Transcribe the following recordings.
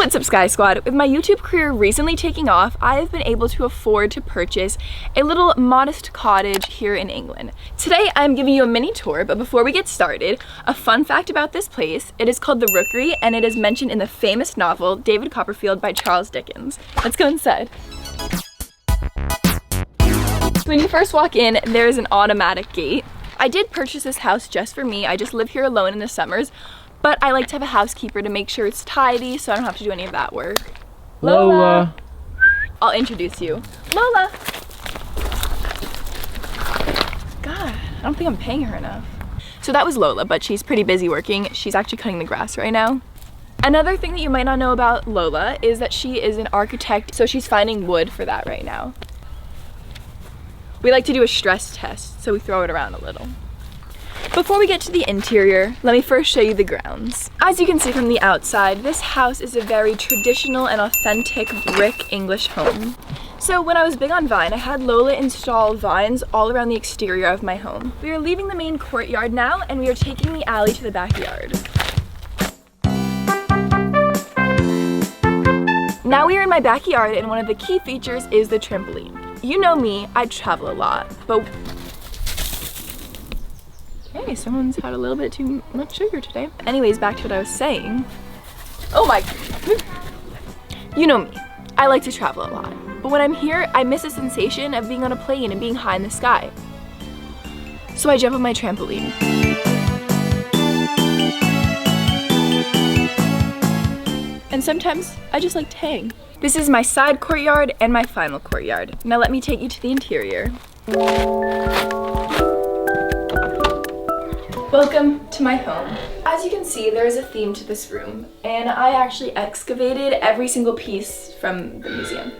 What's up, Skye Squad? With my YouTube career recently taking off, I have been able to afford to purchase a little modest cottage here in England. Today I'm giving you a mini tour, but before we get started, a fun fact about this place: it is called the Rookery and it is mentioned in the famous novel David Copperfield by Charles Dickens. Let's go inside. When you first walk in, there is an automatic gate. I did purchase this house just for me. I just live here alone in the summers, but I like to have a housekeeper to make sure it's tidy so I don't have to do any of that work. Lola! I'll introduce you. Lola! God, I don't think I'm paying her enough. So that was Lola, but she's pretty busy working. She's actually cutting the grass right now. Another thing that you might not know about Lola is that she is an architect, so she's finding wood for that right now. We like to do a stress test, so we throw it around a little. Before we get to the interior, let me first show you the grounds. As you can see from the outside, this house is a very traditional and authentic brick English home. So when I was big on Vine, I had Lola install vines all around the exterior of my home. We are leaving the main courtyard now, and we are taking the alley to the backyard. Now we are in my backyard, and one of the key features is the trampoline. You know me, I travel a lot, but hey, someone's had a little bit too much sugar today. Anyways, back to what I was saying. Oh my, you know me, I like to travel a lot, but when I'm here, I miss the sensation of being on a plane and being high in the sky. So I jump on my trampoline. And sometimes I just like to hang. This is my side courtyard and my final courtyard. Now let me take you to the interior. Welcome to my home. As you can see, there is a theme to this room, and I actually excavated every single piece from the museum.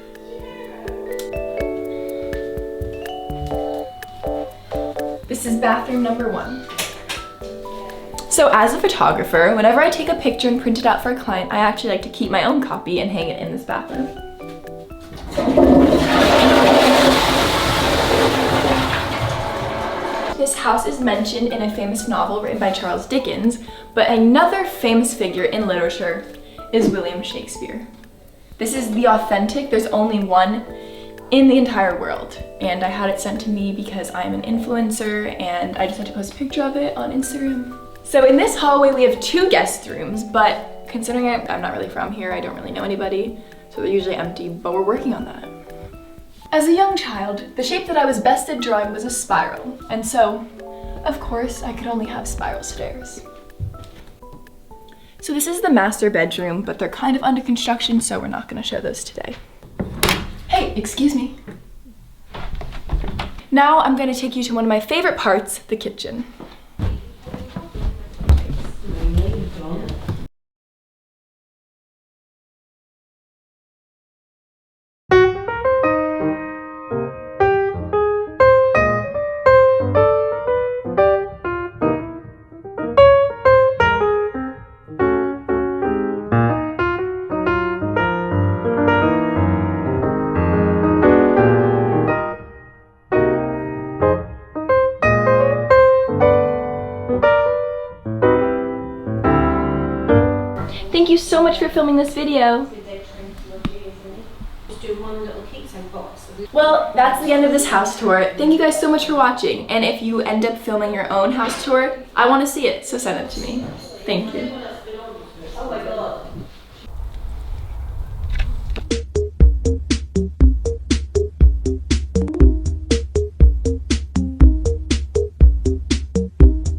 This is bathroom number 1. So as a photographer, whenever I take a picture and print it out for a client, I actually like to keep my own copy and hang it in this bathroom. This house is mentioned in a famous novel written by Charles Dickens, but another famous figure in literature is William Shakespeare. This is the authentic, there's only one in the entire world, and I had it sent to me because I'm an influencer and I just had to post a picture of it on Instagram. So in this hallway we have 2 guest rooms, but considering I'm not really from here, I don't really know anybody, so they're usually empty, but we're working on that. As a young child, the shape that I was best at drawing was a spiral, and so, of course, I could only have spiral stairs. So this is the master bedroom, but they're kind of under construction, so we're not going to show those today. Hey, excuse me. Now I'm going to take you to one of my favorite parts, the kitchen. Thank you so much for filming this video. Well, that's the end of this house tour. Thank you guys so much for watching. And if you end up filming your own house tour, I want to see it, so send it to me. Thank you.